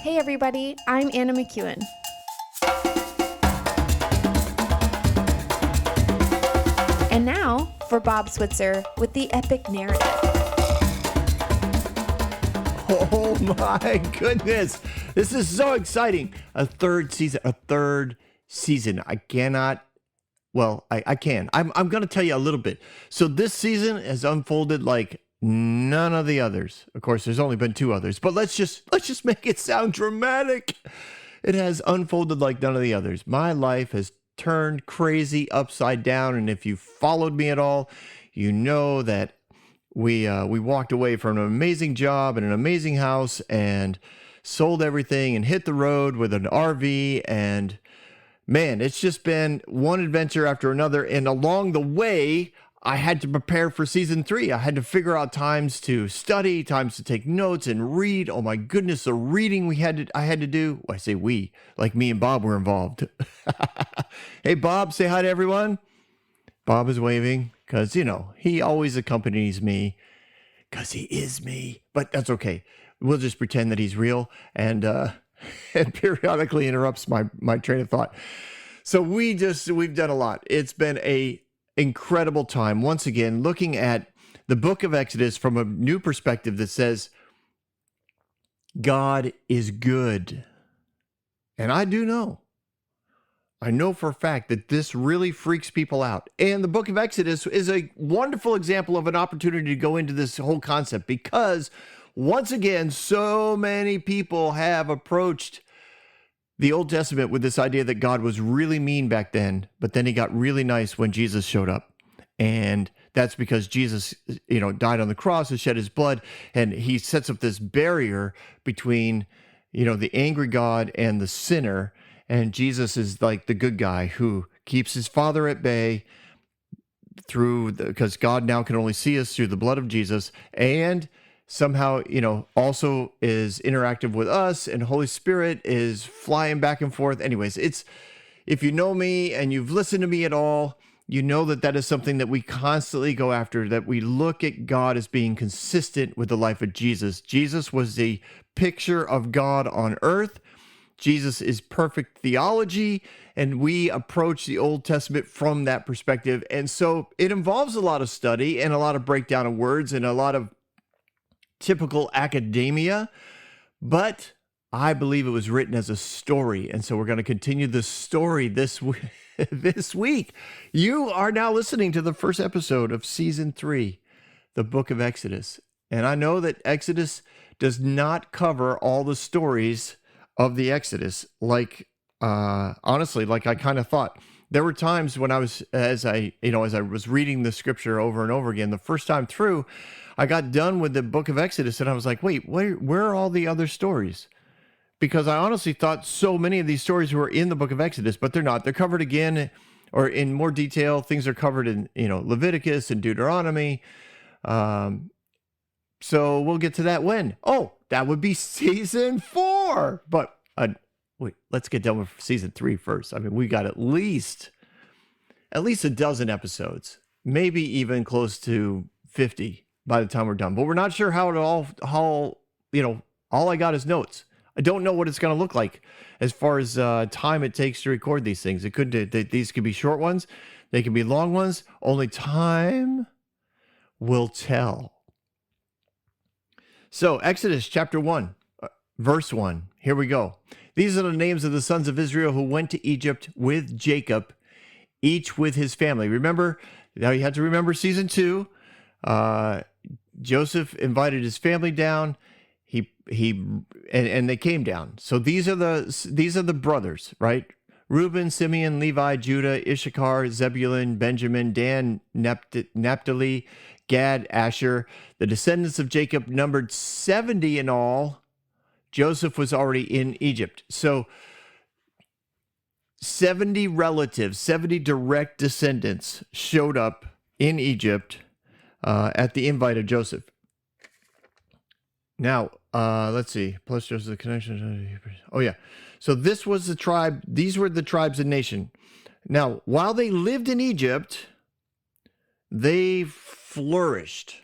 Hey everybody, I'm Anna McEwen. And now for Bob Switzer with the epic narrative. Oh my goodness. This is so exciting. A third season. I cannot. Well, I can. I'm going to tell you a little bit. So this season has unfolded like none of the others. Of course, there's only been two others, but let's just make it sound dramatic. It has unfolded like none of the others. My life has turned crazy upside down, and if you followed me at all, you know that we walked away from an amazing job and an amazing house and sold everything and hit the road with an RV, and man, it's just been one adventure after another. And along the way, I had to prepare for season 3. I had to figure out times to study, times to take notes and read. Oh my goodness, the reading I had to do. Well, I say we, like me and Bob were involved. Hey, Bob, say hi to everyone. Bob is waving because, he always accompanies me because he is me. But that's okay. We'll just pretend that he's real and periodically interrupts my train of thought. So we've done a lot. It's been a incredible time. Once again, looking at the book of Exodus from a new perspective that says God is good. And I know for a fact that this really freaks people out. And the book of Exodus is a wonderful example of an opportunity to go into this whole concept because once again, so many people have approached the Old Testament with this idea that God was really mean back then, but then he got really nice when Jesus showed up. And that's because Jesus, died on the cross and shed his blood, and he sets up this barrier between, the angry God and the sinner. And Jesus is like the good guy who keeps his Father at bay because God now can only see us through the blood of Jesus, and somehow, also is interactive with us, and Holy Spirit is flying back and forth. Anyways, if you know me and you've listened to me at all, you know that is something that we constantly go after, that we look at God as being consistent with the life of Jesus. Jesus was the picture of God on earth. Jesus is perfect theology, and we approach the Old Testament from that perspective. And so it involves a lot of study and a lot of breakdown of words and a lot of typical academia, but I believe it was written as a story. And so we're going to continue the story this week. You are now listening to the first episode of season 3, the book of Exodus. And I know that Exodus does not cover all the stories of the Exodus. Honestly, like I kind of thought. There were times when as I was reading the scripture over and over again, the first time through, I got done with the book of Exodus and I was like, wait, where are all the other stories? Because I honestly thought so many of these stories were in the book of Exodus, but they're not. They're covered again, or in more detail. Things are covered in, Leviticus and Deuteronomy. So we'll get to that when? Oh, that would be season 4. But wait, let's get done with season 3 first. I mean, we got at least a dozen episodes, maybe even close to 50 by the time we're done. But we're not sure how all I got is notes. I don't know what it's going to look like as far as time it takes to record these things. These could be short ones. They can be long ones. Only time will tell. So Exodus chapter 1, verse 1. Here we go. These are the names of the sons of Israel who went to Egypt with Jacob, each with his family. Remember, now you have to remember season 2. Joseph invited his family down. And they came down. So these are the brothers, right? Reuben, Simeon, Levi, Judah, Issachar, Zebulun, Benjamin, Dan, Naphtali, Gad, Asher. The descendants of Jacob numbered 70 in all. Joseph was already in Egypt. So 70 relatives, 70 direct descendants showed up in Egypt at the invite of Joseph. Now, let's see. Plus Joseph, the connection. Oh, yeah. So this was the tribe. These were the tribes and nation. Now, while they lived in Egypt, they flourished.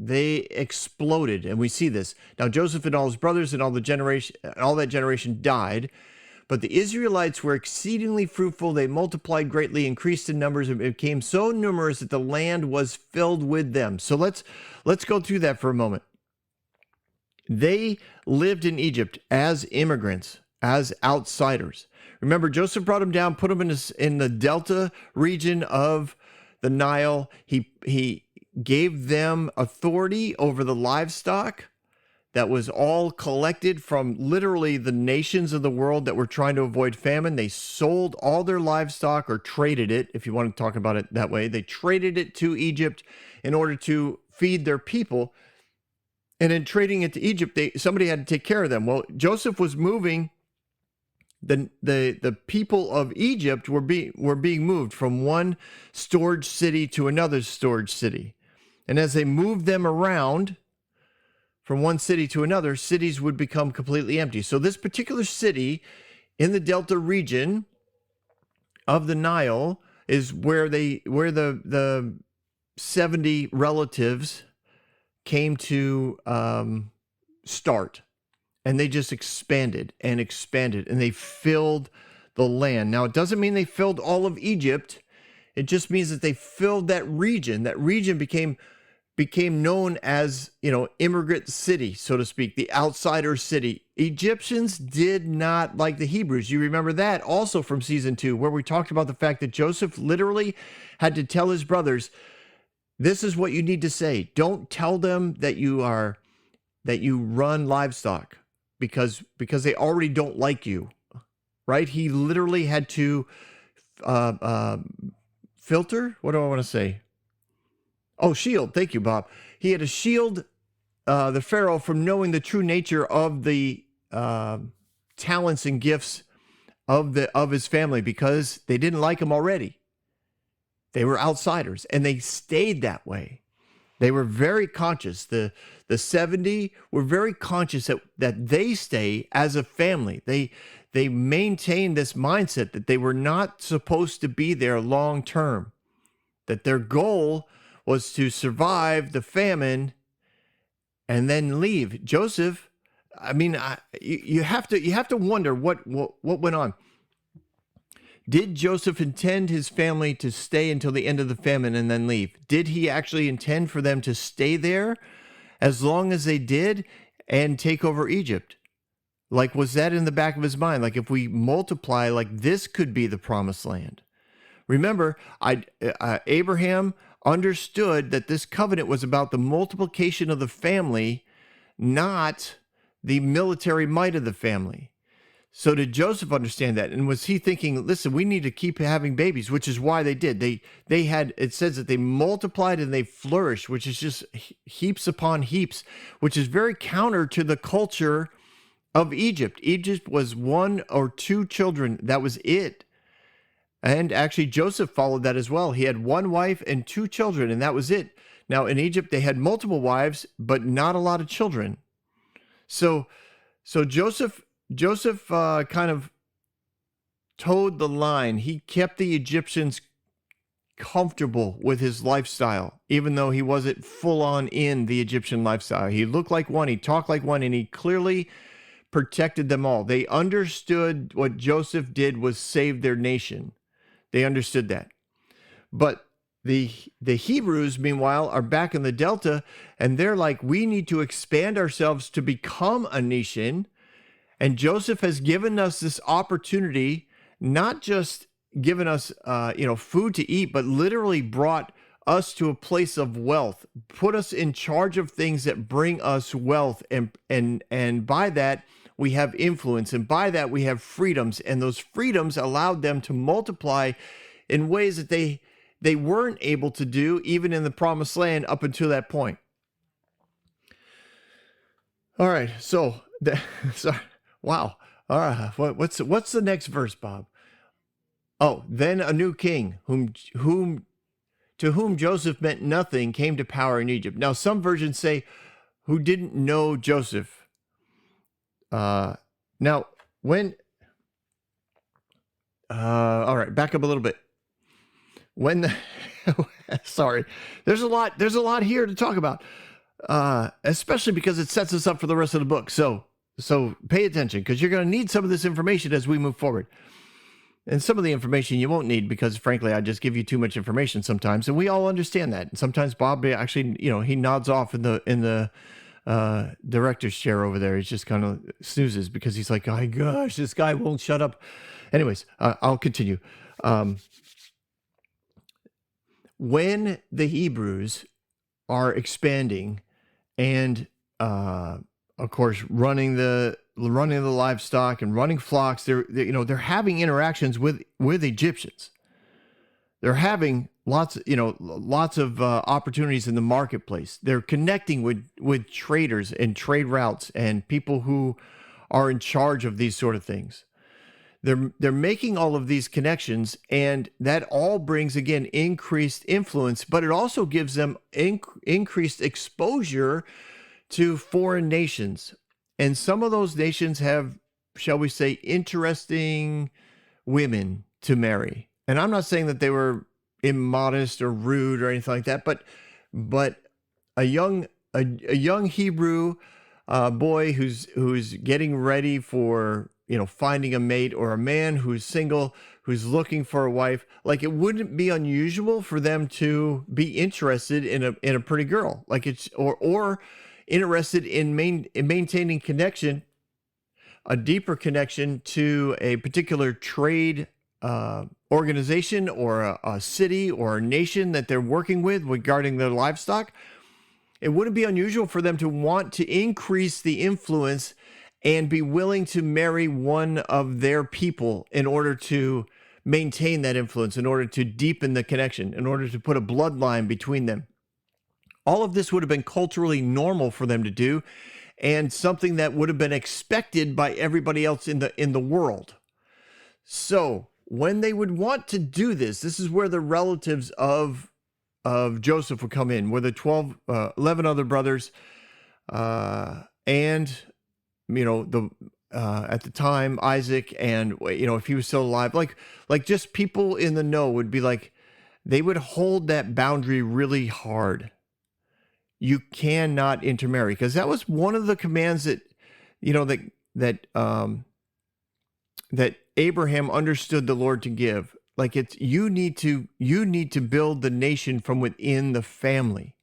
they exploded, and we see this. Now Joseph and all his brothers and all that generation died, but the Israelites were exceedingly fruitful. They multiplied greatly, increased in numbers, and became so numerous that the land was filled with them. So let's go through that for a moment. They lived in Egypt as immigrants, as outsiders. Remember, Joseph brought them down, put them in the delta region of the Nile. He gave them authority over the livestock that was all collected from literally the nations of the world that were trying to avoid famine. They sold all their livestock, or traded it, if you want to talk about it that way. They traded it to Egypt in order to feed their people. And in trading it to Egypt, somebody had to take care of them. Well, Joseph was moving. The people of Egypt were being moved from one storage city to another storage city. And as they moved them around from one city to another, cities would become completely empty. So this particular city in the Delta region of the Nile is where the 70 relatives came to start. And they just expanded and expanded, and they filled the land. Now, it doesn't mean they filled all of Egypt. It just means that they filled that region. That region became known as, immigrant city, so to speak, the outsider city. Egyptians did not like the Hebrews. You remember that also from season 2, where we talked about the fact that Joseph literally had to tell his brothers, this is what you need to say. Don't tell them that you run livestock, because they already don't like you, right? He literally had to filter. What do I want to say? Oh, shield. Thank you, Bob. He had to shield the Pharaoh from knowing the true nature of the talents and gifts of his family, because they didn't like him already. They were outsiders, and they stayed that way. They were very conscious. The 70 were very conscious that they stay as a family. They maintained this mindset that they were not supposed to be there long term, that their goal was to survive the famine and then leave. Joseph, you have to wonder what went on. Did Joseph intend his family to stay until the end of the famine and then leave? Did he actually intend for them to stay there as long as they did and take over Egypt? Like, was that in the back of his mind? Like, if we multiply, like, this could be the promised land. Remember, Abraham understood that this covenant was about the multiplication of the family, not the military might of the family. So did Joseph understand that? And was he thinking, listen, we need to keep having babies, which is why they did. They had, it says that they multiplied and they flourished, which is just heaps upon heaps, which is very counter to the culture of Egypt. Egypt was 1 or 2 children. That was it. And actually Joseph followed that as well. He had 1 wife and 2 children, and that was it. Now in Egypt, they had multiple wives, but not a lot of children. So Joseph kind of towed the line. He kept the Egyptians comfortable with his lifestyle, even though he wasn't full on in the Egyptian lifestyle. He looked like one, he talked like one, and he clearly protected them all. They understood what Joseph did was save their nation. They understood that. But the Hebrews, meanwhile, are back in the Delta, and they're like, we need to expand ourselves to become a nation. And Joseph has given us this opportunity, not just given us, food to eat, but literally brought us to a place of wealth, put us in charge of things that bring us wealth. And by that, we have influence. And by that, we have freedoms. And those freedoms allowed them to multiply in ways that they weren't able to do even in the promised land up until that point. All right. So, sorry. Wow. All right. What's the next verse, Bob? Oh, then a new king, to whom Joseph meant nothing, came to power in Egypt. Now, some versions say who didn't know Joseph. All right, back up a little bit. Sorry, there's a lot here to talk about. especially because it sets us up for the rest of the book. So pay attention, because you're going to need some of this information as we move forward. And some of the information you won't need, because frankly, I just give you too much information sometimes, and we all understand that. And sometimes Bob actually, he nods off in the director's chair over there. He's just kind of snoozes because he's like, oh gosh, this guy won't shut up. Anyways, I'll continue. When the Hebrews are expanding and, of course, running the livestock and running flocks, they're having interactions with Egyptians. They're having lots of opportunities in the marketplace. They're connecting with traders and trade routes and people who are in charge of these sort of things. They're making all of these connections, and that all brings, again, increased influence, but it also gives them increased exposure to foreign nations. And some of those nations have, shall we say, interesting women to marry. And I'm not saying that they were immodest or rude or anything like that, but a young Hebrew boy who's getting ready for finding a mate, or a man who's single, who's looking for a wife, like, it wouldn't be unusual for them to be interested in a pretty girl, like it's or interested in maintaining connection, a deeper connection to a particular trade organization or a city or a nation that they're working with regarding their livestock. It wouldn't be unusual for them to want to increase the influence and be willing to marry one of their people in order to maintain that influence, in order to deepen the connection, in order to put a bloodline between them. All of this would have been culturally normal for them to do, and something that would have been expected by everybody else in the world. So when they would want to do this, this is where the relatives of Joseph would come in, where the 11 other brothers, and at the time, Isaac, and if he was still alive, like just people in the know would be like, they would hold that boundary really hard. You cannot intermarry, because that was one of the commands that that Abraham understood the Lord to give. Like, it's you need to build the nation from within the family.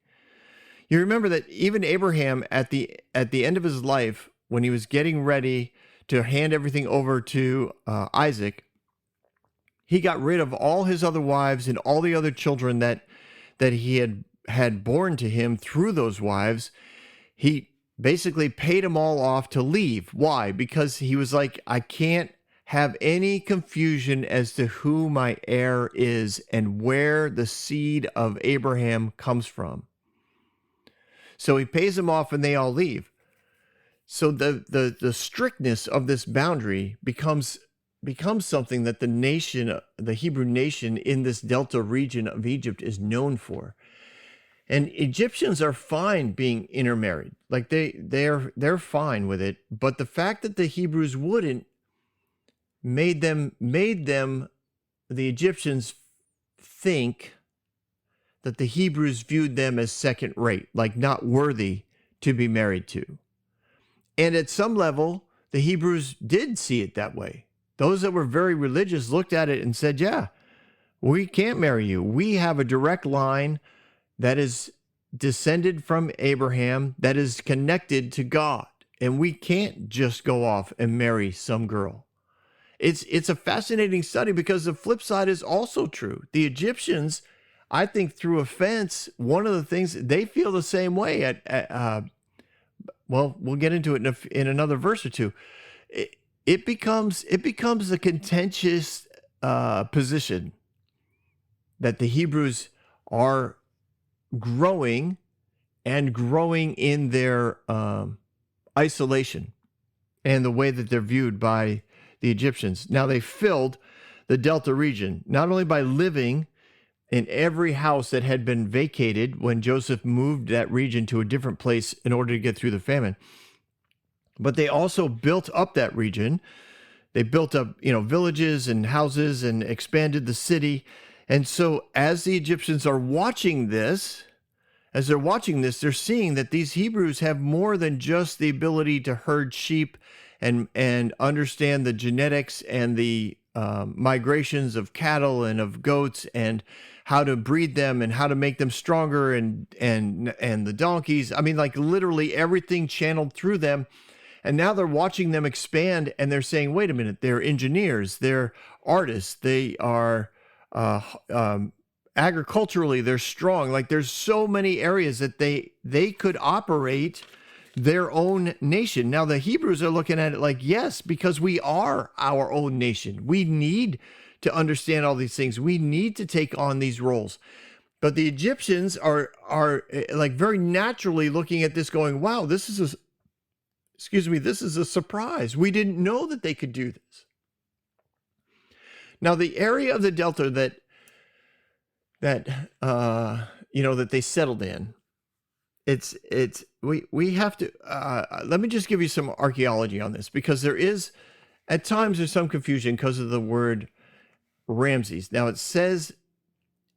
You remember that even Abraham at the end of his life, when he was getting ready to hand everything over to Isaac, he got rid of all his other wives and all the other children that he had born to him through those wives. He basically paid them all off to leave. Why? Because he was like, I can't have any confusion as to who my heir is and where the seed of Abraham comes from. So he pays them off and they all leave. So the strictness of this boundary becomes something that the Hebrew nation in this delta region of Egypt is known for. And Egyptians are fine being intermarried. Like they're fine with it. But the fact that the Hebrews wouldn't made them the Egyptians think that the Hebrews viewed them as second rate, like not worthy to be married to. And at some level, the Hebrews did see it that way. Those that were very religious looked at it and said, yeah, we can't marry you. We have a direct line that is descended from Abraham, that is connected to God. And we can't just go off and marry some girl. It's a fascinating study, because the flip side is also true. The Egyptians, I think, through offense, one of the things, they feel the same way. Well, we'll get into it in another verse or two. It becomes a contentious position that the Hebrews are growing in their isolation and the way that they're viewed by the Egyptians. Now, they filled the Delta region, not only by living in every house that had been vacated when Joseph moved that region to a different place in order to get through the famine, but they also built up that region. They built up, villages and houses and expanded the city. And so as the Egyptians are watching this, as they're watching this, they're seeing that these Hebrews have more than just the ability to herd sheep and understand the genetics and the migrations of cattle and of goats and how to breed them and how to make them stronger and the donkeys. I mean, like literally everything channeled through them. And now they're watching them expand and they're saying, wait a minute, they're engineers, they're artists, they are agriculturally, they're strong. Like there's so many areas that they could operate their own nation. Now the Hebrews are looking at it like, yes, because we are our own nation. We need to understand all these things. We need to take on these roles. But the Egyptians are like very naturally looking at this going, wow, this is a surprise. We didn't know that they could do this. Now the area of the Delta that they settled in, we have to, let me just give you some archaeology on this, because at times there's some confusion because of the word Ramses. Now it says,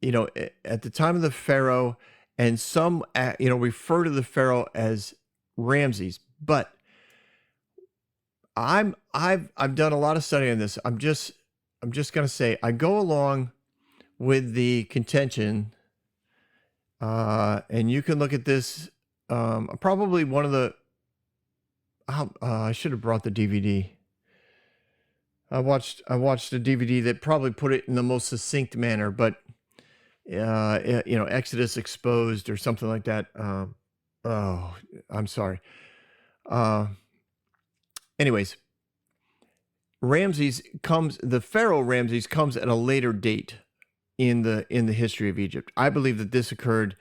at the time of the Pharaoh, and some, refer to the Pharaoh as Ramses, but I've done a lot of study on this. I'm just going to say, I go along with the contention, and you can look at this. Probably one of the, I should have brought the DVD. I watched a DVD that probably put it in the most succinct manner, but Exodus Exposed or something like that. Oh, I'm sorry. Anyways, the Pharaoh Ramses comes at a later date in the history of Egypt. I believe that this occurred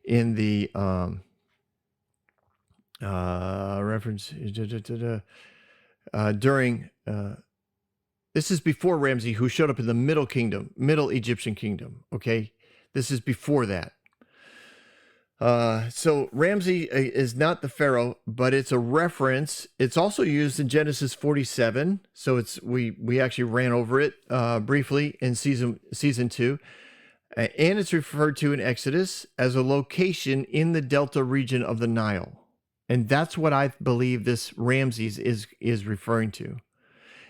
in the this is before Ramses, who showed up in the Middle Egyptian kingdom. Okay, this is before that. So Ramses is not the Pharaoh, but it's a reference. It's also used in Genesis 47. So we actually ran over it briefly in season 2. And it's referred to in Exodus as a location in the Delta region of the Nile. And that's what I believe this Ramses is referring to.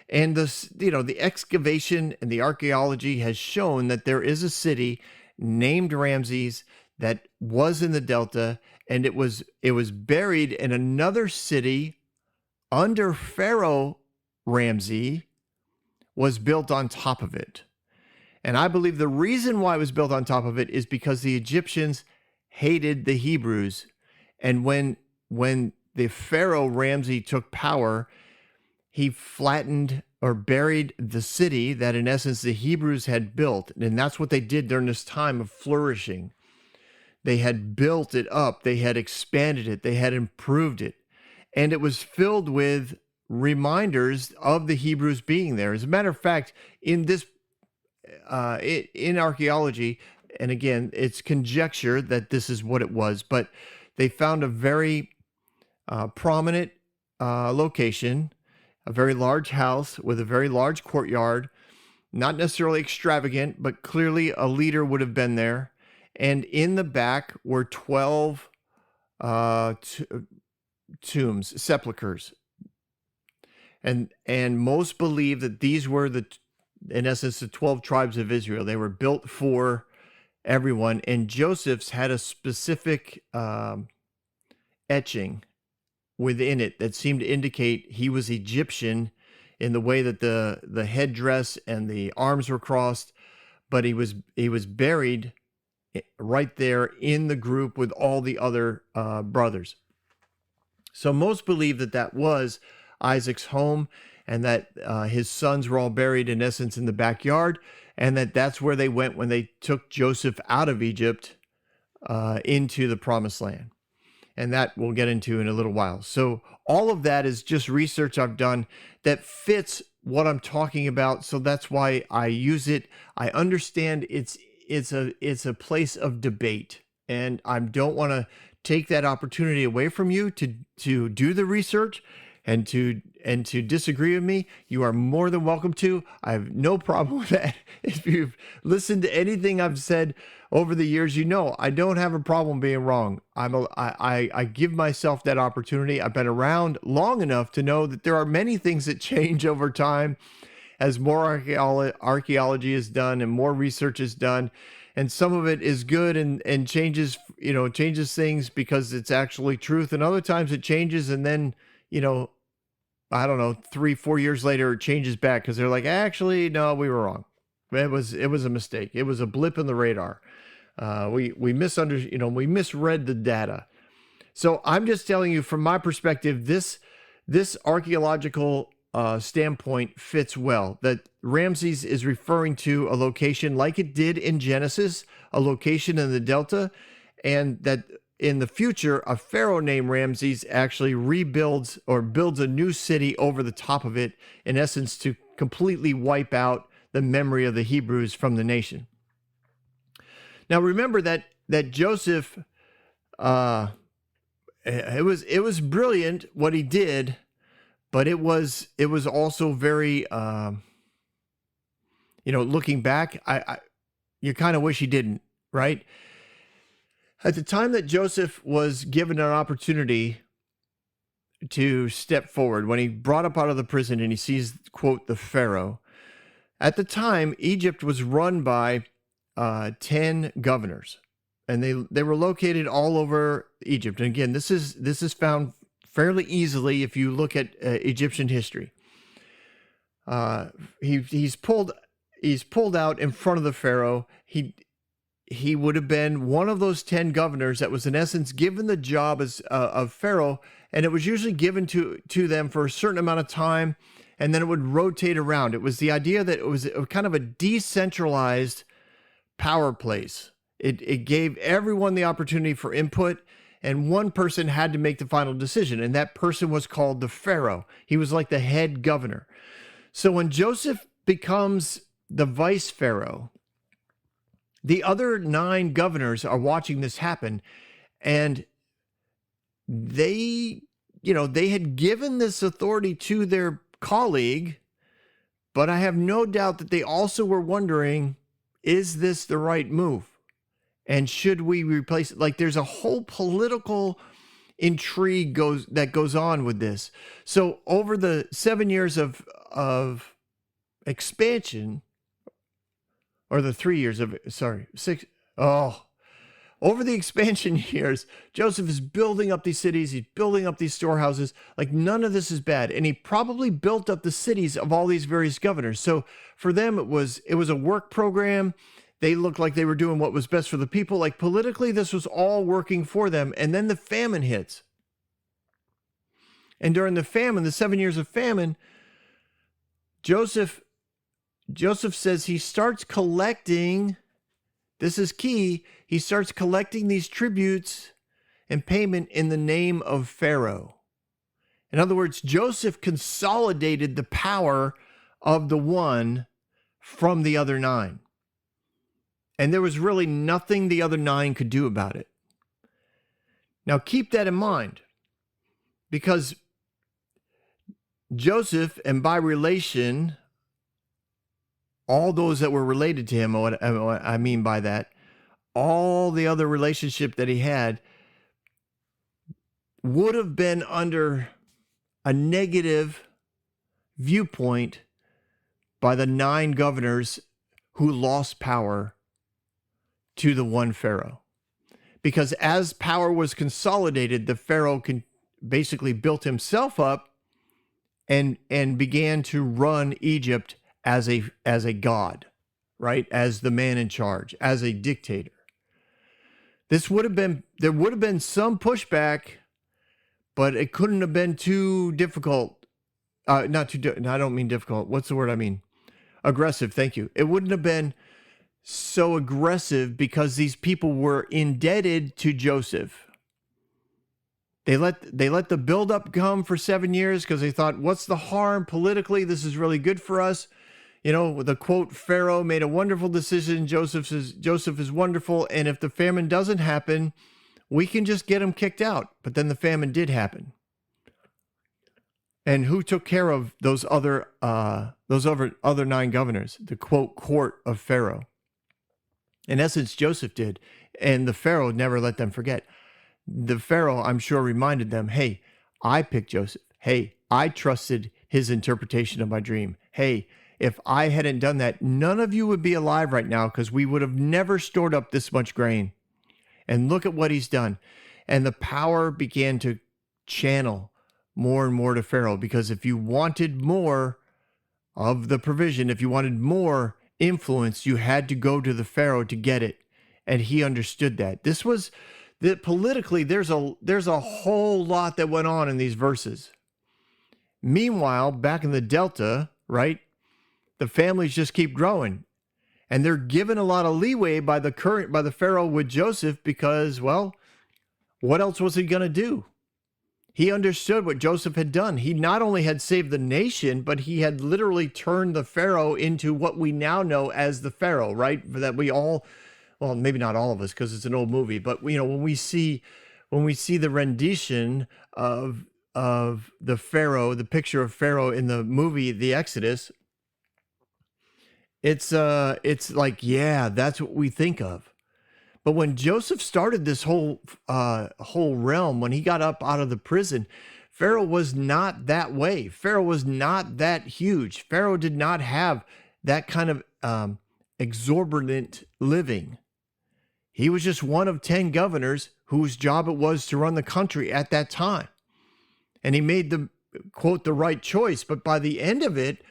And the excavation and the archaeology has shown that there is a city named Ramses that was in the Delta, and it was buried in another city under Pharaoh Ramses, was built on top of it. And I believe the reason why it was built on top of it is because the Egyptians hated the Hebrews. And when the Pharaoh Ramses took power, he flattened or buried the city that in essence the Hebrews had built. And that's what they did during this time of flourishing. They had built it up. They had expanded it. They had improved it. And it was filled with reminders of the Hebrews being there. As a matter of fact, in archaeology, and again, it's conjecture that this is what it was, but they found a very prominent location, a very large house with a very large courtyard, not necessarily extravagant, but clearly a leader would have been there. And in the back were 12 tombs, sepulchers. And most believe that these were in essence, the 12 tribes of Israel. They were built for everyone. And Joseph's had a specific etching within it that seemed to indicate he was Egyptian in the way that the headdress and the arms were crossed, but he was buried right there in the group with all the other brothers. So most believe that was Isaac's home, and that his sons were all buried in essence in the backyard, and that's where they went when they took Joseph out of Egypt into the promised land. And that we'll get into in a little while. So all of that is just research I've done that fits what I'm talking about. So that's why I use it. I understand it's a place of debate, and I don't want to take that opportunity away from you to do the research. and to disagree with me, you are more than welcome to. I have no problem with that. If you've listened to anything I've said over the years, you know I don't have a problem being wrong. I give myself that opportunity. I've been around long enough to know that there are many things that change over time as more archaeology is done and more research is done. And some of it is good and changes, changes things because it's actually truth. And other times it changes and then, I don't know, 3-4 years later, it changes back because they're like, actually, no, we were wrong. It was a mistake. It was a blip in the radar. We misread the data. So I'm just telling you from my perspective, this archaeological standpoint fits well. That Ramses is referring to a location like it did in Genesis, a location in the Delta, and that in the future, a pharaoh named Ramses actually rebuilds or builds a new city over the top of it, in essence, to completely wipe out the memory of the Hebrews from the nation. Now, remember that Joseph, it was brilliant what he did, but it was also very, looking back, you kind of wish he didn't, right? At the time that Joseph was given an opportunity to step forward, when he brought up out of the prison and he sees, quote, the Pharaoh, at the time, Egypt was run by 10 governors, and they were located all over Egypt. And again, this is found fairly easily if you look at Egyptian history. He's pulled out in front of the Pharaoh. He would have been one of those 10 governors that was in essence given the job as of Pharaoh, and it was usually given to them for a certain amount of time, and then it would rotate around. It was the idea that it was kind of a decentralized power place. It gave everyone the opportunity for input, and one person had to make the final decision, and that person was called the Pharaoh. He was like the head governor. So when Joseph becomes the vice Pharaoh, the other 9 governors are watching this happen, and they had given this authority to their colleague, but I have no doubt that they also were wondering, is this the right move? And should we replace it? Like, there's a whole political intrigue that goes on with this. So over the 7 years of expansion, or the 3 years of, sorry, 6, over the expansion years, Joseph is building up these cities, he's building up these storehouses. Like, none of this is bad. And he probably built up the cities of all these various governors. So for them, it was a work program. They looked like they were doing what was best for the people. Like, politically, this was all working for them. And then the famine hits. And during the famine, the 7 years of famine, Joseph says he starts collecting, this is key, he starts collecting these tributes and payment in the name of Pharaoh. In other words, Joseph consolidated the power of the one from the other 9. And there was really nothing the other 9 could do about it. Now keep that in mind, because Joseph, and by relation, all those that were related to him, what I mean by that, all the other relationship that he had would have been under a negative viewpoint by the 9 governors who lost power to the one Pharaoh. Because as power was consolidated, the Pharaoh basically built himself up and began to run Egypt as a god, right? As the man in charge, as a dictator. There would have been some pushback, but it couldn't have been too difficult. I don't mean difficult. What's the word I mean? Aggressive. Thank you. It wouldn't have been so aggressive because these people were indebted to Joseph. They let the buildup come for 7 years because they thought, what's the harm politically? This is really good for us. The quote, Pharaoh made a wonderful decision. Joseph is wonderful. And if the famine doesn't happen, we can just get him kicked out. But then the famine did happen. And who took care of those other 9 governors, the quote court of Pharaoh? In essence, Joseph did, and the Pharaoh never let them forget. The Pharaoh, I'm sure, reminded them, hey, I picked Joseph. Hey, I trusted his interpretation of my dream. Hey, if I hadn't done that, none of you would be alive right now, because we would have never stored up this much grain. And look at what he's done. And the power began to channel more and more to Pharaoh, because if you wanted more of the provision, if you wanted more influence, you had to go to the Pharaoh to get it. And he understood that. This was that politically, there's a whole lot that went on in these verses. Meanwhile, back in the Delta, right, the families just keep growing. And they're given a lot of leeway by the Pharaoh with Joseph, because, well, what else was he going to do? He understood what Joseph had done. He not only had saved the nation, but he had literally turned the Pharaoh into what we now know as the Pharaoh, right? That we all, well, maybe not all of us, because it's an old movie, but when we see the rendition of the Pharaoh, the picture of Pharaoh in the movie The Exodus, it's like, yeah, that's what we think of. But when Joseph started this whole realm, when he got up out of the prison, Pharaoh was not that way. Pharaoh was not that huge. Pharaoh did not have that kind of exorbitant living. He was just one of 10 governors whose job it was to run the country at that time. And he made the, quote, the right choice. But by the end of it,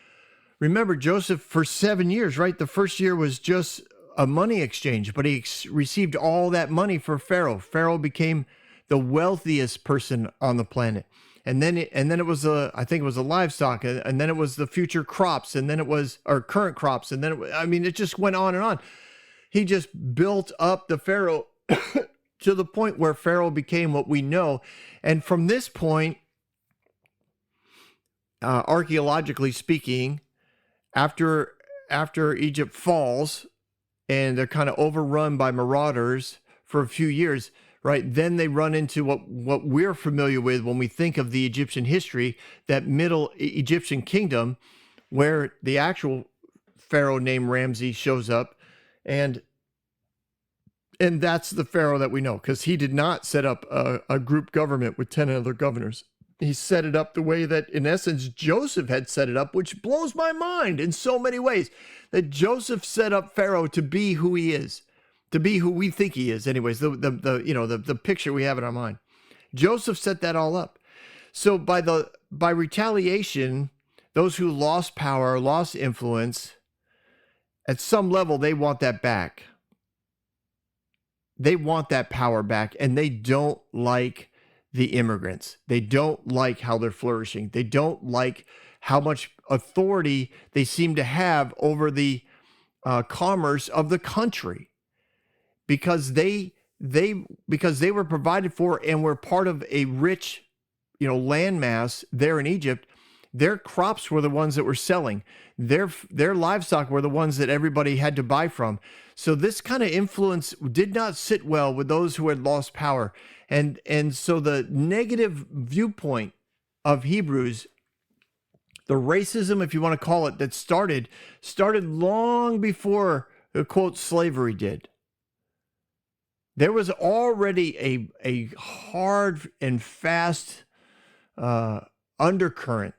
remember, Joseph, for 7 years, right? The first year was just a money exchange, but he received all that money for Pharaoh. Pharaoh became the wealthiest person on the planet. And then it was I think it was the livestock, and then it was the future crops, and then it was our current crops, and then it just went on and on. He just built up the Pharaoh to the point where Pharaoh became what we know. And from this point, archaeologically speaking, after Egypt falls, and they're kind of overrun by marauders for a few years, right? Then they run into what we're familiar with when we think of the Egyptian history, that middle Egyptian kingdom, where the actual Pharaoh named Ramses shows up. And that's the Pharaoh that we know, because he did not set up a group government with 10 other governors. He set it up the way that, in essence, Joseph had set it up, which blows my mind in so many ways, that Joseph set up Pharaoh to be who he is, to be who we think he is. Anyways, the picture we have in our mind. Joseph set that all up. So by retaliation, those who lost power, lost influence, at some level, they want that back. They want that power back, and they don't like the immigrants. They don't like how they're flourishing. They don't like how much authority they seem to have over the commerce of the country, because they were provided for and were part of a rich, landmass there in Egypt. Their crops were the ones that were selling. Their livestock were the ones that everybody had to buy from. So this kind of influence did not sit well with those who had lost power. And so the negative viewpoint of Hebrews, the racism, if you want to call it, that started long before, quote, slavery did. There was already a hard and fast undercurrent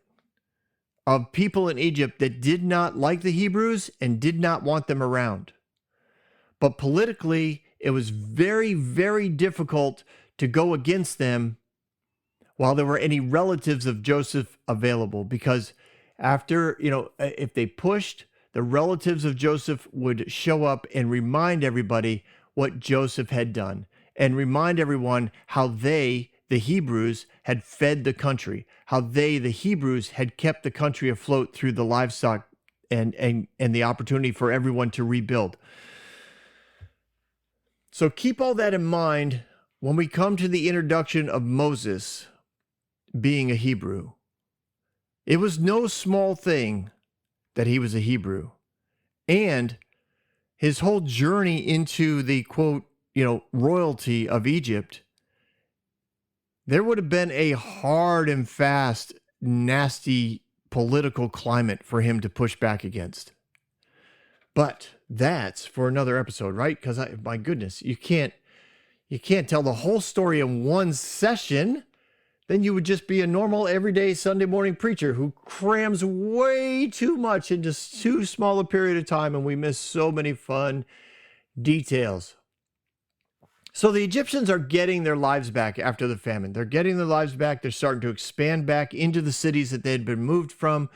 of people in Egypt that did not like the Hebrews and did not want them around. But politically, it was very, very difficult to go against them while there were any relatives of Joseph available, because after, if they pushed, the relatives of Joseph would show up and remind everybody what Joseph had done, and remind everyone how they, the Hebrews, had fed the country, how they, the Hebrews, had kept the country afloat through the livestock and the opportunity for everyone to rebuild. So keep all that in mind when we come to the introduction of Moses being a Hebrew. It was no small thing that he was a Hebrew. And his whole journey into the, quote, royalty of Egypt, there would have been a hard and fast nasty political climate for him to push back against. But that's for another episode, right? Because my goodness, you can't tell the whole story in one session. Then you would just be a normal, everyday Sunday morning preacher who crams way too much into too small a period of time, and we miss so many fun details. So the Egyptians are getting their lives back after the famine. They're getting their lives back. They're starting to expand back into the cities that they had been moved from.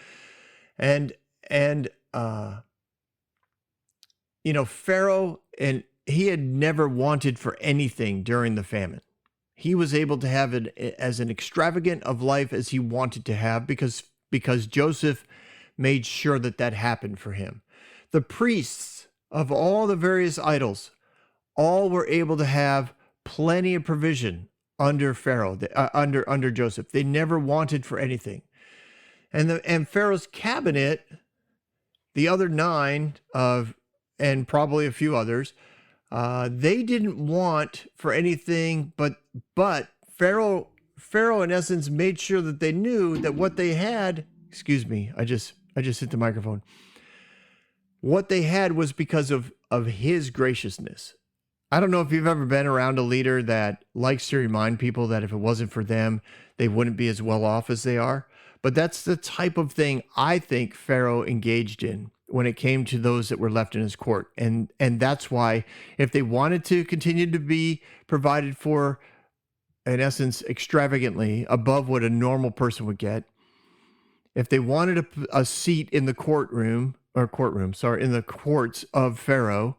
And Pharaoh, and he had never wanted for anything during the famine. He was able to have it as an extravagant of life as he wanted to have because Joseph made sure that happened for him. The priests of all the various idols all were able to have plenty of provision under Pharaoh, under Joseph. They never wanted for anything. And Pharaoh's cabinet, the other 9 and probably a few others, they didn't want for anything, but Pharaoh in essence made sure that they knew that what they had, excuse me, I just hit the microphone. What they had was because of his graciousness. I don't know if you've ever been around a leader that likes to remind people that if it wasn't for them, they wouldn't be as well off as they are. But that's the type of thing I think Pharaoh engaged in when it came to those that were left in his court. And that's why if they wanted to continue to be provided for, in essence, extravagantly above what a normal person would get, if they wanted a seat in the in the courts of Pharaoh,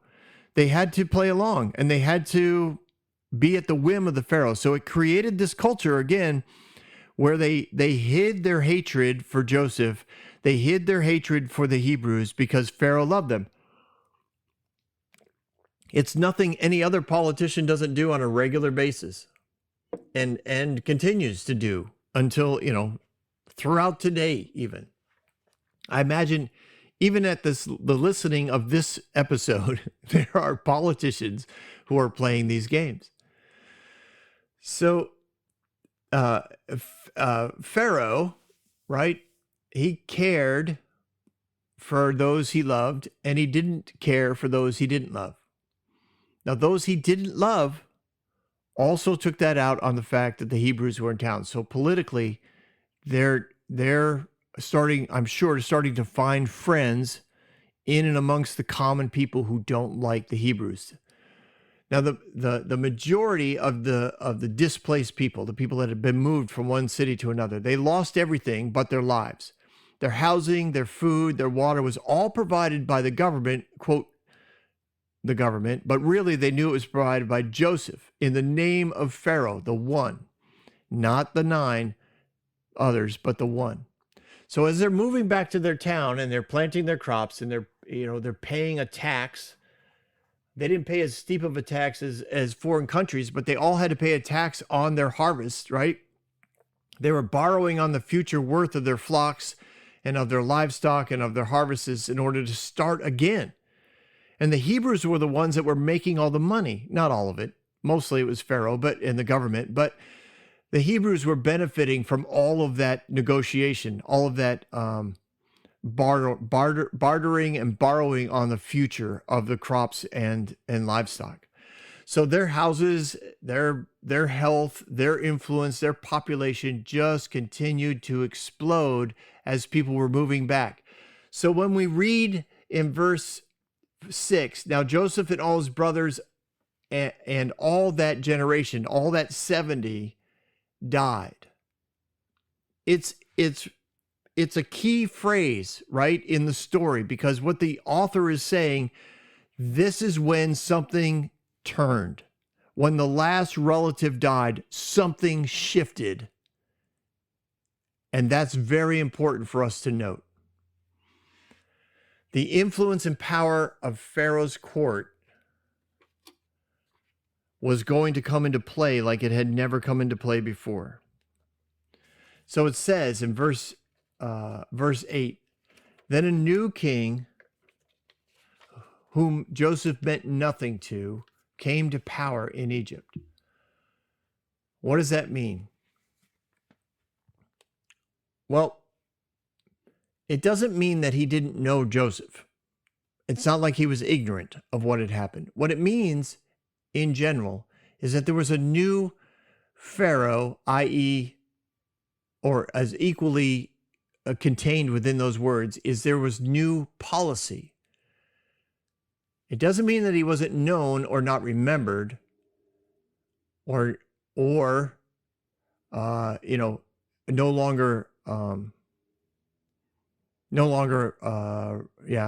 they had to play along and they had to be at the whim of the Pharaoh. So it created this culture again where they hid their hatred for Joseph. They hid their hatred for the Hebrews because Pharaoh loved them. It's nothing any other politician doesn't do on a regular basis and continues to do until, throughout today even. I imagine even at the listening of this episode, there are politicians who are playing these games. So Pharaoh, right? He cared for those he loved, and he didn't care for those he didn't love. Now, those he didn't love also took that out on the fact that the Hebrews were in town. So politically, they're starting to find friends in and amongst the common people who don't like the Hebrews. Now, the majority of the displaced people, the people that had been moved from one city to another, they lost everything but their lives. Their housing, their food, their water was all provided by the government, quote, the government, but really they knew it was provided by Joseph in the name of Pharaoh, the one, not the 9 others, but the one. So as they're moving back to their town and they're planting their crops and they're paying a tax, they didn't pay as steep of a tax as foreign countries, but they all had to pay a tax on their harvest, right? They were borrowing on the future worth of their flocks and of their livestock and of their harvests in order to start again. And the Hebrews were the ones that were making all the money, not all of it. Mostly it was Pharaoh, and the government, but the Hebrews were benefiting from all of that negotiation, all of that bartering and borrowing on the future of the crops and livestock. So their houses, their health, their influence, their population just continued to explode as people were moving back. So when we read in verse 6, now Joseph and all his brothers and all that generation, all that 70 died. It's a key phrase, right, in the story, because what the author is saying, this is when something turned. When the last relative died, something shifted. And that's very important for us to note. The influence and power of Pharaoh's court was going to come into play like it had never come into play before. So it says in verse 8, then a new king, whom Joseph meant nothing to, came to power in Egypt. What does that mean? Well, it doesn't mean that he didn't know Joseph. It's not like he was ignorant of what had happened. What it means in general is that there was a new Pharaoh, i.e., or as equally contained within those words, is there was new policy. It doesn't mean that he wasn't known or not remembered, or no longer I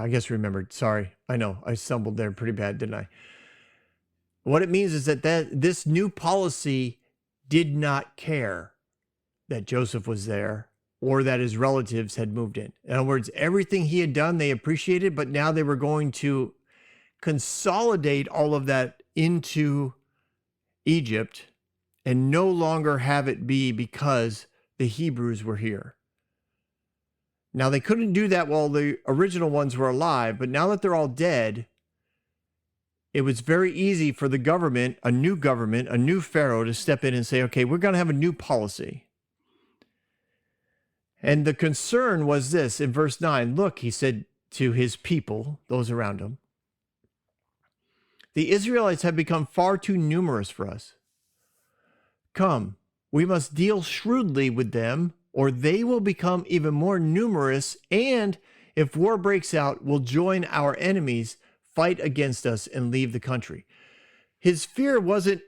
guess remembered. Sorry, I know I stumbled there pretty bad, didn't I? What it means is that this new policy did not care that Joseph was there or that his relatives had moved in. In other words, everything he had done, they appreciated, but now they were going to consolidate all of that into Egypt and no longer have it be because the Hebrews were here. Now, they couldn't do that while the original ones were alive, but now that they're all dead, it was very easy for the government, a new Pharaoh, to step in and say, okay, we're going to have a new policy. And the concern was this in verse 9, look, he said to his people, those around him, the Israelites have become far too numerous for us. Come, we must deal shrewdly with them, or they will become even more numerous, and if war breaks out, will join our enemies, fight against us, and leave the country. His fear wasn't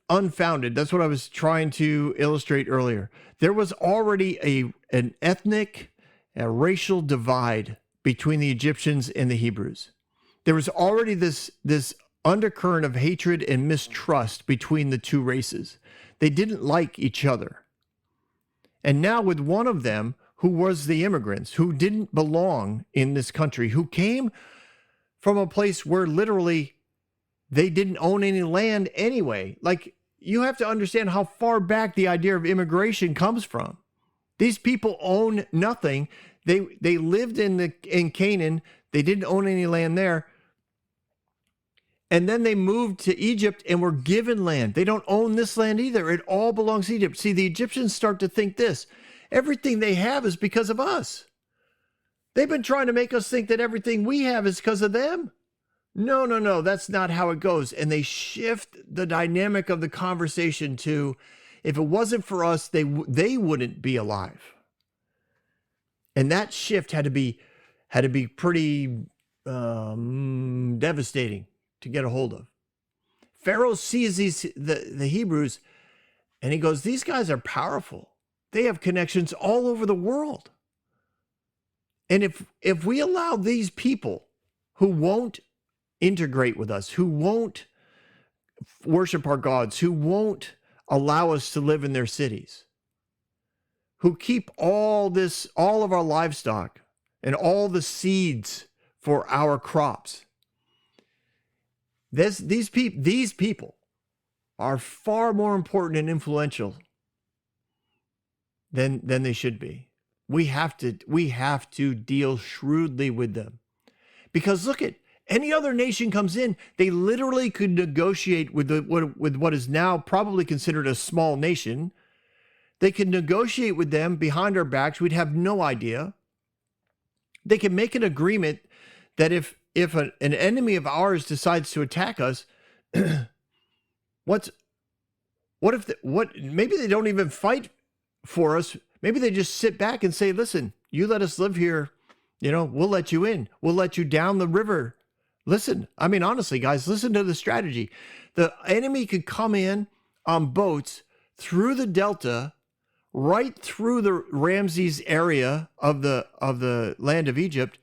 unfounded. That's what I was trying to illustrate earlier. There was already an ethnic, a racial divide between the Egyptians and the Hebrews. There was already this undercurrent of hatred and mistrust between the two races. They didn't like each other. And now with one of them, who was the immigrants, who didn't belong in this country, who came from a place where literally they didn't own any land anyway. Like, you have to understand how far back the idea of immigration comes from. These people own nothing. They lived in Canaan. They didn't own any land there. And then they moved to Egypt and were given land. They don't own this land either. It all belongs to Egypt. See, the Egyptians start to think this. Everything they have is because of us. They've been trying to make us think that everything we have is because of them. No. That's not how it goes. And they shift the dynamic of the conversation to, if it wasn't for us, they wouldn't be alive. And that shift had to be pretty devastating to get a hold of. Pharaoh sees the Hebrews, and he goes, these guys are powerful. They have connections all over the world. And if we allow these people who won't integrate with us, who won't worship our gods, who won't allow us to live in their cities, who keep all of our livestock and all the seeds for our crops, these people are far more important and influential than they should be. We have to deal shrewdly with them, because look at any other nation comes in, they literally could negotiate with what is now probably considered a small nation. They could negotiate with them behind our backs. We'd have no idea. They can make an agreement that if an enemy of ours decides to attack us, maybe they don't even fight for us. Maybe they just sit back and say, listen, you let us live here, we'll let you in. We'll let you down the river. Listen, I mean, honestly, guys, listen to the strategy. The enemy could come in on boats through the Delta, right through the Ramses area of the land of Egypt.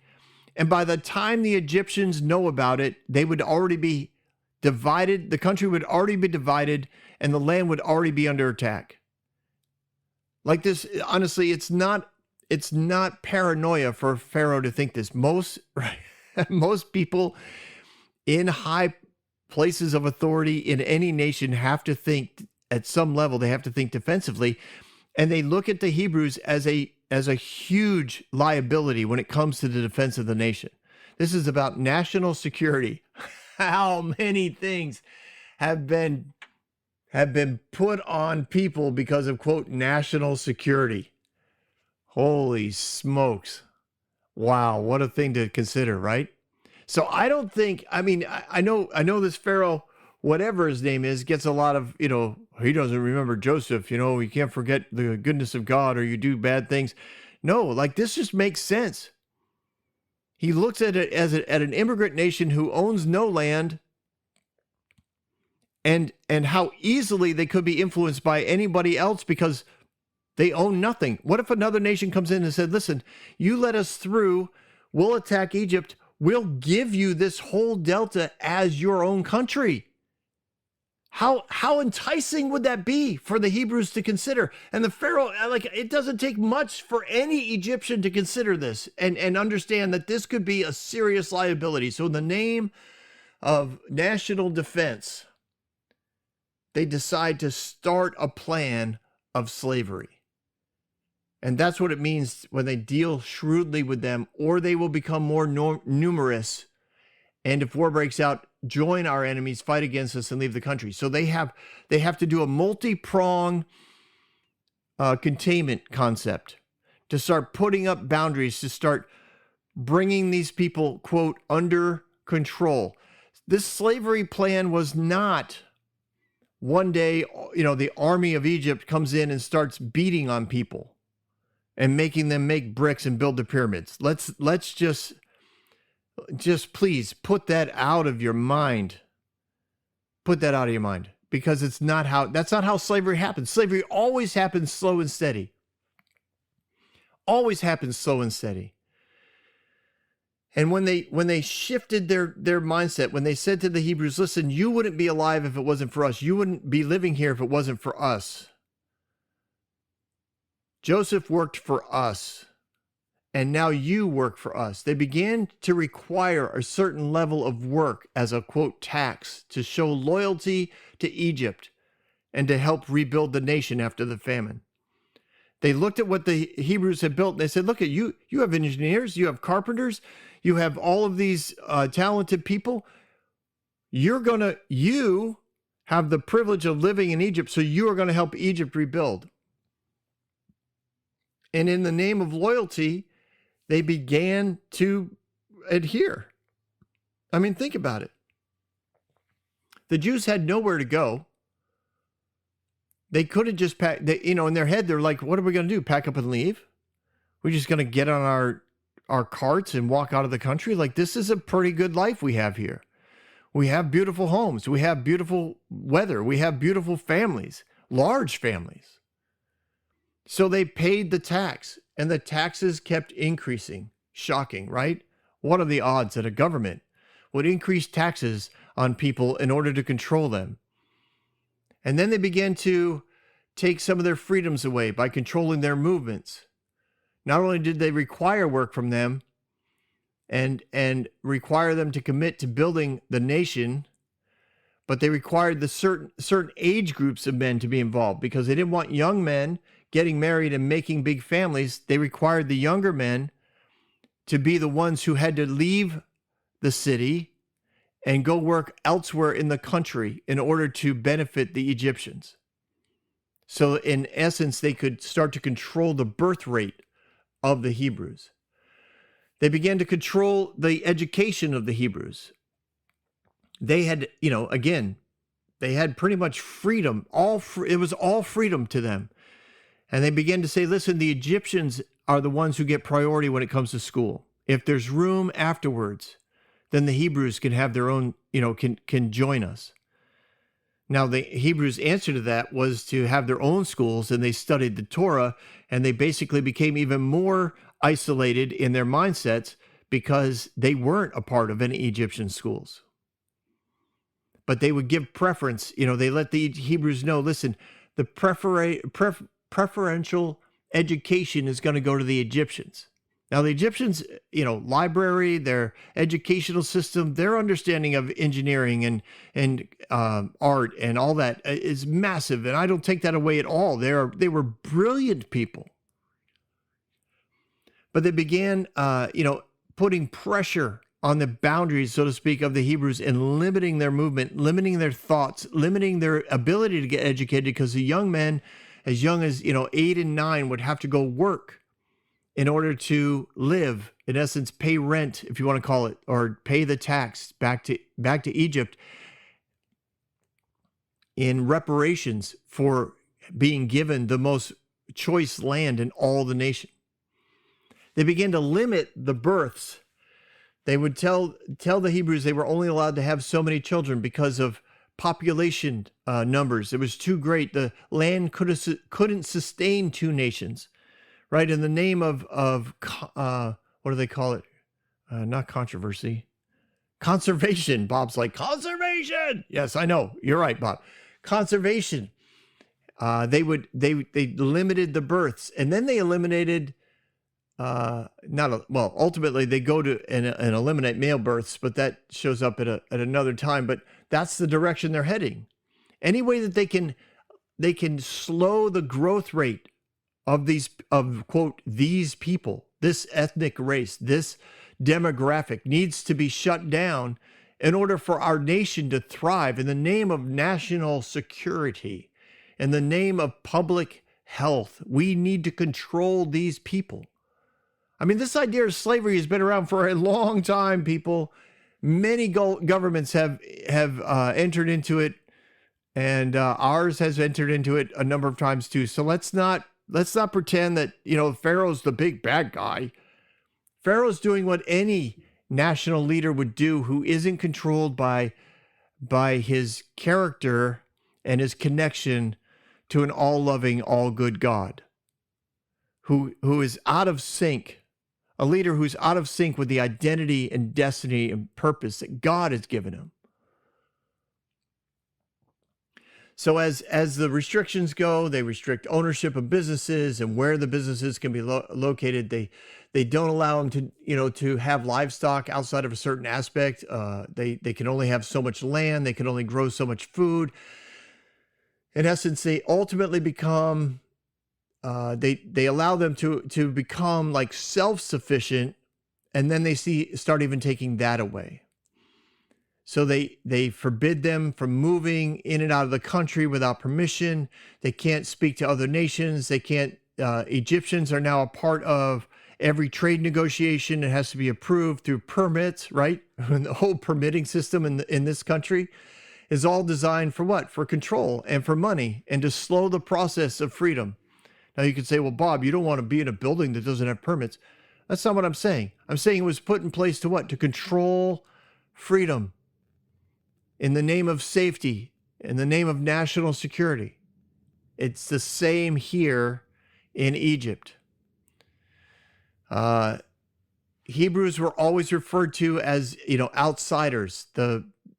And by the time the Egyptians know about it, they would already be divided. The country would already be divided, and the land would already be under attack. Like this, honestly, it's not paranoia for Pharaoh to think this. Most people in high places of authority in any nation have to think at some level. They have to think defensively, and they look at the Hebrews as a huge liability when it comes to the defense of the nation. This is about national security. How many things have been put on people because of, quote, national security? Holy smokes. Wow, what a thing to consider, right? So I don't think, I mean, I know this Pharaoh, whatever his name is, gets a lot of, he doesn't remember Joseph, you can't forget the goodness of God or you do bad things. No, like this just makes sense. He looks at it as at an immigrant nation who owns no land and how easily they could be influenced by anybody else because they own nothing. What if another nation comes in and said, listen, you let us through, we'll attack Egypt, we'll give you this whole delta as your own country. How enticing would that be for the Hebrews to consider? And the Pharaoh, like, it doesn't take much for any Egyptian to consider this and understand that this could be a serious liability. So in the name of national defense, they decide to start a plan of slavery. And that's what it means when they deal shrewdly with them, or they will become more numerous. And if war breaks out, join our enemies, fight against us, and leave the country. So they have to do a multi-prong containment concept to start putting up boundaries, to start bringing these people, quote, under control. This slavery plan was not one day, the army of Egypt comes in and starts beating on people and making them make bricks and build the pyramids. Let's just please put that out of your mind. Put that out of your mind, because that's not how slavery happens. Slavery always happens slow and steady. Always happens slow and steady. And when they shifted their mindset, when they said to the Hebrews, listen, you wouldn't be alive if it wasn't for us. You wouldn't be living here if it wasn't for us. Joseph worked for us, and now you work for us. They began to require a certain level of work as a, quote, tax to show loyalty to Egypt and to help rebuild the nation after the famine. They looked at what the Hebrews had built, and they said, look at you. You have engineers, you have carpenters, you have all of these talented people. You have the privilege of living in Egypt, so you are going to help Egypt rebuild. And in the name of loyalty, they began to adhere. I mean, think about it. The Jews had nowhere to go. They could have just packed, in their head, they're like, what are we going to do? Pack up and leave? We're just going to get on our carts and walk out of the country? Like, this is a pretty good life we have here. We have beautiful homes. We have beautiful weather. We have beautiful families, large families. So they paid the tax, and the taxes kept increasing. Shocking, right? What are the odds that a government would increase taxes on people in order to control them? And then they began to take some of their freedoms away by controlling their movements. Not only did they require work from them and require them to commit to building the nation, but they required the certain age groups of men to be involved, because they didn't want young men getting married and making big families. They required the younger men to be the ones who had to leave the city and go work elsewhere in the country in order to benefit the Egyptians. So in essence, they could start to control the birth rate of the Hebrews. They began to control the education of the Hebrews. They had, again, they had pretty much freedom. It was all freedom to them. And they began to say, listen, the Egyptians are the ones who get priority when it comes to school. If there's room afterwards, then the Hebrews can have their own, can join us. Now, the Hebrews' answer to that was to have their own schools, and they studied the Torah, and they basically became even more isolated in their mindsets because they weren't a part of any Egyptian schools. But they would give preference. They let the Hebrews know, listen, the preferential education is going to go to the Egyptians. Now, the Egyptians, library, their educational system, their understanding of engineering and art and all that is massive, and I don't take that away at all. They were brilliant people. But they began, putting pressure on the boundaries, so to speak, of the Hebrews and limiting their movement, limiting their thoughts, limiting their ability to get educated, because the young men, as young as 8 and 9, would have to go work in order to live, in essence, pay rent, if you want to call it, or pay the tax back to Egypt in reparations for being given the most choice land in all the nation. They began to limit the births. They would tell the Hebrews they were only allowed to have so many children because of population numbers. It was too great. The land couldn't sustain two nations, right? In the name of what do they call it? Not controversy, conservation. Bob's like, conservation. Yes, I know. You're right, Bob. Conservation. They limited the births, and then they eliminated ultimately they go to and eliminate male births, but that shows up at another time. But that's the direction they're heading. Any way that they can slow the growth rate of quote these people, this ethnic race, this demographic needs to be shut down in order for our nation to thrive in the name of national security, in the name of public health. We need to control these people. I mean, this idea of slavery has been around for a long time, people. Many governments have entered into it, and ours has entered into it a number of times too. So let's not pretend that, Pharaoh's the big bad guy. Pharaoh's doing what any national leader would do who isn't controlled by his character and his connection to an all-loving, all-good God, who is out of sync. A leader who's out of sync with the identity and destiny and purpose that God has given him. So as the restrictions go, they restrict ownership of businesses and where the businesses can be located. They don't allow them to have livestock outside of a certain aspect. They can only have so much land. They can only grow so much food. In essence, they ultimately become they allow them to become like self-sufficient, and then they start even taking that away. So they forbid them from moving in and out of the country without permission. They can't speak to other nations. They can't. Egyptians are now a part of every trade negotiation. It has to be approved through permits, right? And the whole permitting system in this country is all designed for what? For control and for money and to slow the process of freedom. Now you could say, well, Bob, you don't want to be in a building that doesn't have permits. That's not what I'm saying. I'm saying it was put in place to what? To control freedom in the name of safety, in the name of national security. It's the same here in Egypt. Hebrews were always referred to as, outsiders.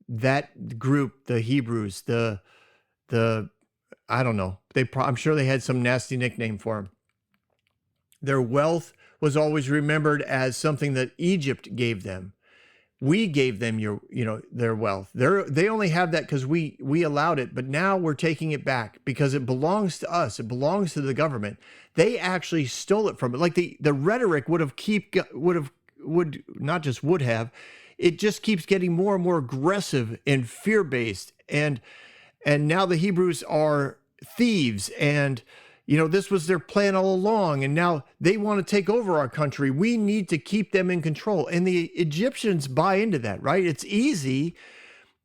That group, the Hebrews, the I don't know. I'm sure they had some nasty nickname for them. Their wealth was always remembered as something that Egypt gave them. We gave them their wealth. They only have that because we allowed it, but now we're taking it back because it belongs to us. It belongs to the government. They actually stole it from it. Like the rhetoric it just keeps getting more and more aggressive and fear-based. And now the Hebrews are thieves, and this was their plan all along, and now they want to take over our country. We need to keep them in control. And the Egyptians buy into that, right? It's easy.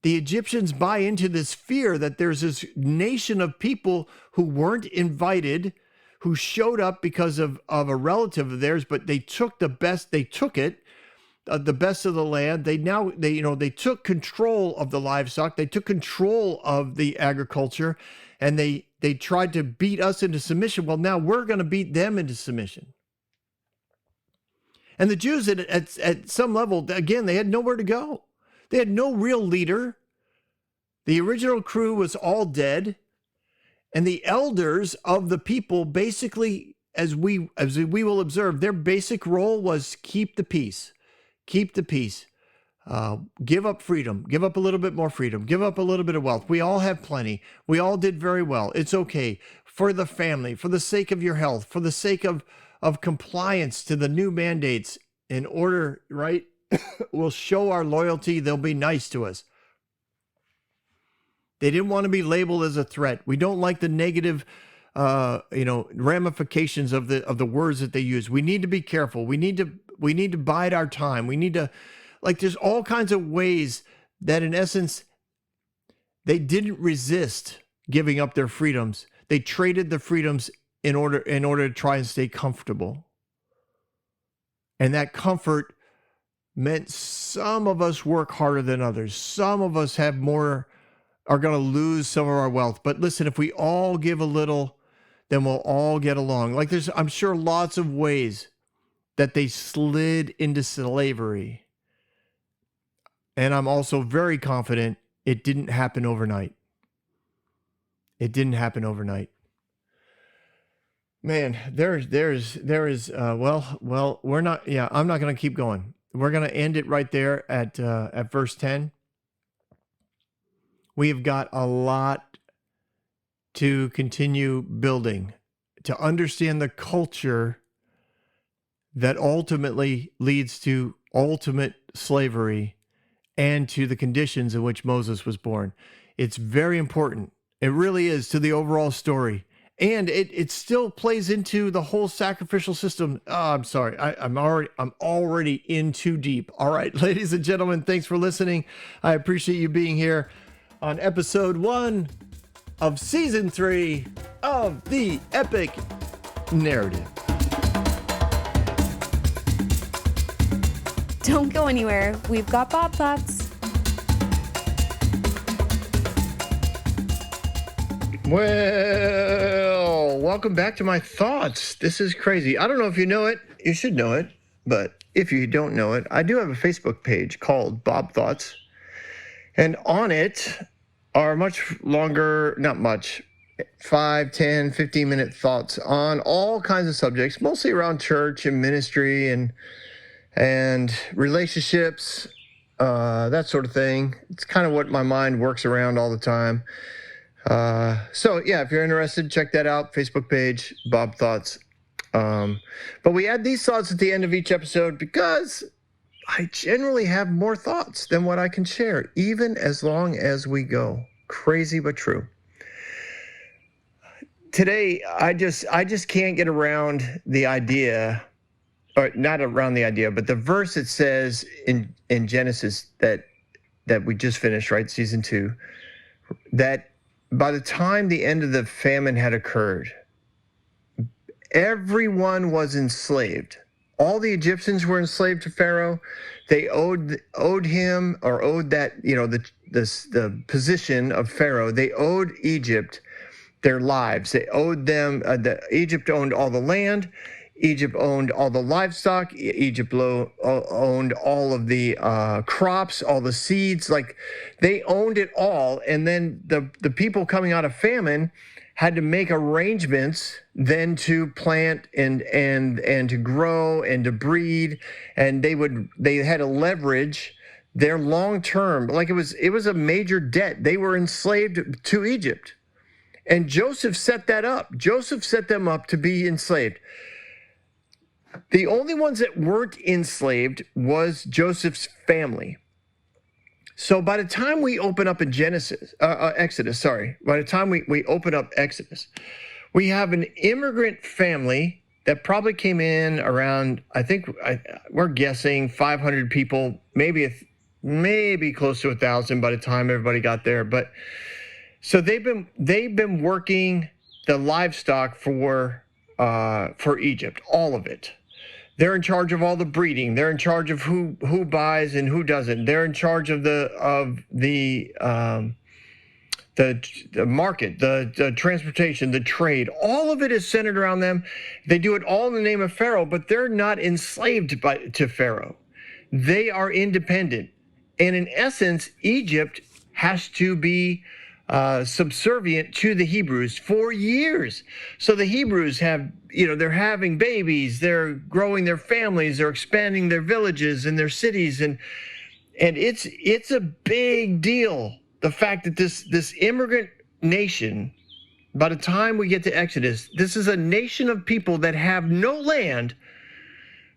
The Egyptians buy into this fear that there's this nation of people who weren't invited, who showed up because of a relative of theirs, but they took the best. They took it. The best of the land. They took control of the livestock. They took control of the agriculture, and they tried to beat us into submission. Well, now we're going to beat them into submission. And the Jews at some level, again, they had nowhere to go. They had no real leader. The original crew was all dead, and the elders of the people basically, as we will observe, their basic role was keep the peace. Keep the peace. Give up freedom. Give up a little bit more freedom. Give up a little bit of wealth. We all have plenty. We all did very well. It's okay. For the family, for the sake of your health, for the sake of compliance to the new mandates, in order, right? We'll show our loyalty. They'll be nice to us. They didn't want to be labeled as a threat. We don't like the negative ramifications of the words that they use. We need to be careful. We need to bide our time. We need to, there's all kinds of ways that in essence, they didn't resist giving up their freedoms. They traded the freedoms in order to try and stay comfortable. And that comfort meant some of us work harder than others. Some of us are going to lose some of our wealth. But listen, if we all give a little, then we'll all get along. There's, I'm sure, lots of ways that they slid into slavery. And I'm also very confident it didn't happen overnight. It didn't happen overnight. Man, there is, we're not, I'm not going to keep going. We're going to end it right there at verse 10. We have got a lot to continue building, to understand the culture that ultimately leads to ultimate slavery and to the conditions in which Moses was born. It's very important. It really is, to the overall story. And it still plays into the whole sacrificial system. Oh, I'm sorry. I'm already in too deep. All right, ladies and gentlemen, thanks for listening. I appreciate you being here on episode 1 of season 3 of the Epic Narrative. Don't go anywhere. We've got Bob Thoughts. Well, welcome back to my thoughts. This is crazy. I don't know if you know it. You should know it. But if you don't know it, I do have a Facebook page called Bob Thoughts. And on it are much longer, not much, 5, 10, 15-minute thoughts on all kinds of subjects, mostly around church and ministry and relationships, that sort of thing. It's kind of what my mind works around all the time. So yeah, if you're interested, check that out. Facebook page, Bob Thoughts. But we add these thoughts at the end of each episode because I generally have more thoughts than what I can share, even as long as we go. Crazy but true. Today, I just can't get around the idea, or not around the idea, but the verse that says in Genesis that we just finished, right, season 2, that by the time the end of the famine had occurred, everyone was enslaved. All the Egyptians were enslaved to Pharaoh. They owed him, or owed that, the position of Pharaoh. They owed Egypt their lives. They owed them. Egypt owned all the land. Egypt owned all the livestock. Egypt owned all of the crops, all the seeds. They owned it all. And then the people coming out of famine had to make arrangements then to plant and to grow and to breed. And they had to leverage their long term. It was a major debt. They were enslaved to Egypt. And Joseph set that up. Joseph set them up to be enslaved. The only ones that weren't enslaved was Joseph's family. So by the time we open up in Exodus, by the time we open up Exodus, we have an immigrant family that probably came in around, we're guessing 500 people, maybe close to 1,000 by the time everybody got there. But so they've been working the livestock for Egypt, all of it. They're in charge of all the breeding. They're in charge of who buys and who doesn't. They're in charge of the market, the transportation, the trade. All of it is centered around them. They do it all in the name of Pharaoh, but they're not enslaved to Pharaoh. They are independent. And in essence, Egypt has to be subservient to the Hebrews for years. So the Hebrews they're having babies, they're growing their families, they're expanding their villages and their cities, and it's a big deal. The fact that this immigrant nation, by the time we get to Exodus, this is a nation of people that have no land,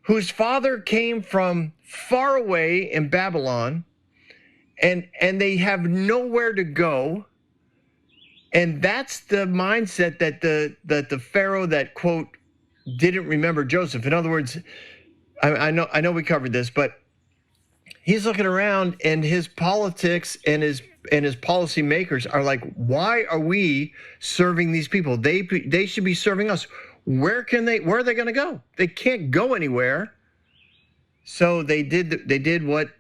whose father came from far away in Babylon, and they have nowhere to go. And that's the mindset that the Pharaoh that, quote, didn't remember Joseph. In other words, I know we covered this, but he's looking around and his politics and his policy makers are like, why are we serving these people? They should be serving us. Where are they going to go? They can't go anywhere. So they did what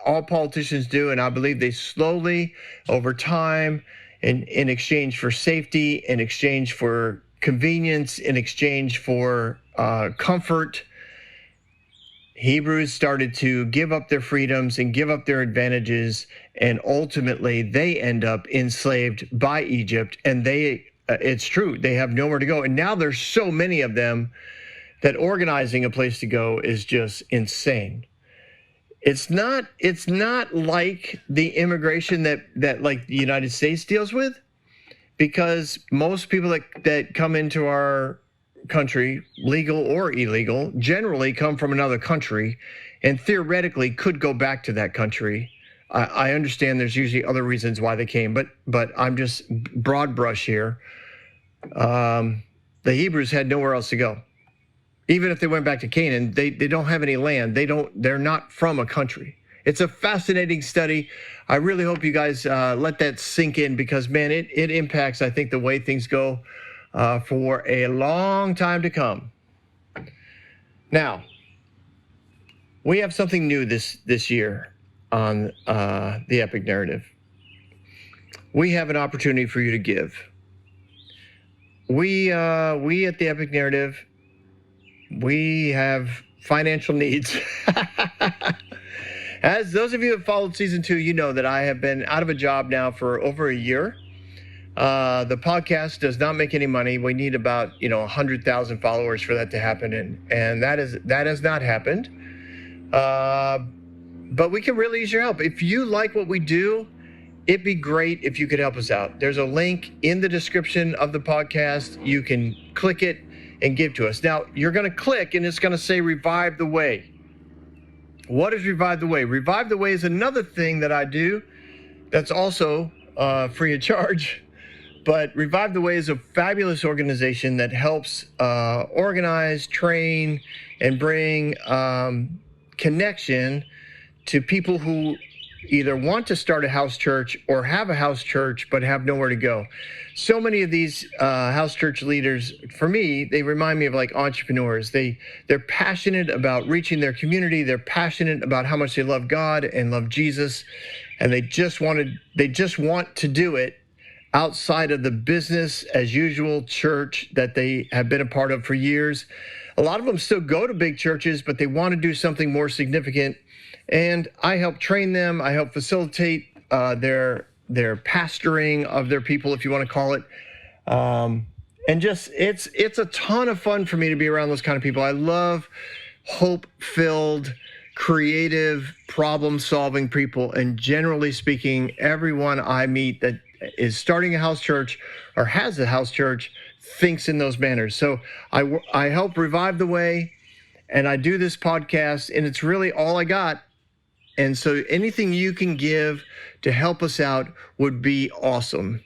all politicians do, and I believe they slowly, over time, in exchange for safety, in exchange for convenience, in exchange for comfort, Hebrews started to give up their freedoms and give up their advantages, and ultimately they end up enslaved by Egypt. And it's true, they have nowhere to go. And now there's so many of them that organizing a place to go is just insane. It's not like the immigration that like the United States deals with, because most people that come into our country, legal or illegal, generally come from another country and theoretically could go back to that country. I understand there's usually other reasons why they came, but I'm just broad brush here. The Hebrews had nowhere else to go. Even if they went back to Canaan, they don't have any land. They're not from a country. It's a fascinating study. I really hope you guys let that sink in, because, man, it impacts, I think, the way things go for a long time to come. Now, we have something new this year on the Epic Narrative. We have an opportunity for you to give. We at the Epic Narrative, we have financial needs. As those of you who have followed season 2, you know that I have been out of a job now for over a year. The podcast does not make any money. We need about 100,000 followers for that to happen, and that has not happened. But we can really use your help. If you like what we do, it'd be great if you could help us out. There's a link in the description of the podcast. You can click it and give to us. Now, you're going to click and it's going to say Revive the Way. What is Revive the Way? Revive the Way is another thing that I do that's also free of charge. But Revive the Way is a fabulous organization that helps organize, train, and bring connection to people who either want to start a house church or have a house church but have nowhere to go. So many of these house church leaders, for me, they remind me of like entrepreneurs. They're passionate about reaching their community. They're passionate about how much they love God and love Jesus, and they just want to do it outside of the business as usual church that they have been a part of for years. A lot of them still go to big churches, but they want to do something more significant. And I help train them. I help facilitate their pastoring of their people, if you want to call it. And just it's a ton of fun for me to be around those kind of people. I love hope-filled, creative, problem-solving people. And generally speaking, everyone I meet that is starting a house church or has a house church thinks in those manners. So I help Revive the Way, and I do this podcast, and it's really all I got. And so anything you can give to help us out would be awesome.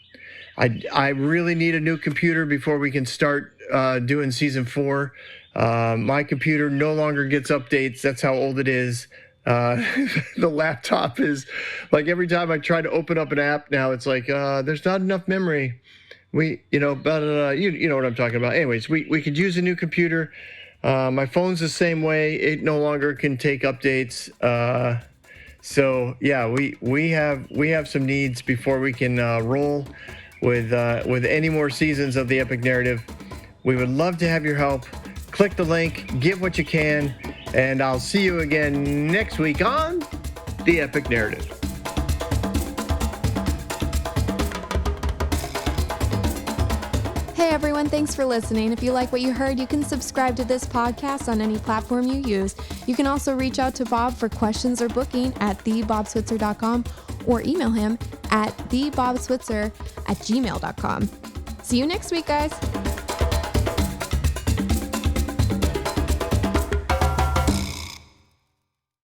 I really need a new computer before we can start doing season 4. My computer no longer gets updates. That's how old it is. The laptop is like, every time I try to open up an app now, it's like, there's not enough memory. You know what I'm talking about. Anyways, we could use a new computer. My phone's the same way. It no longer can take updates. So yeah, we have some needs before we can roll with any more seasons of the Epic Narrative. We would love to have your help. Click the link, give what you can, and I'll see you again next week on the Epic Narrative. Hey everyone, thanks for listening. If you like what you heard, you can subscribe to this podcast on any platform you use. You can also reach out to Bob for questions or booking at thebobswitzer.com or email him at thebobswitzer@gmail.com. See you next week, guys.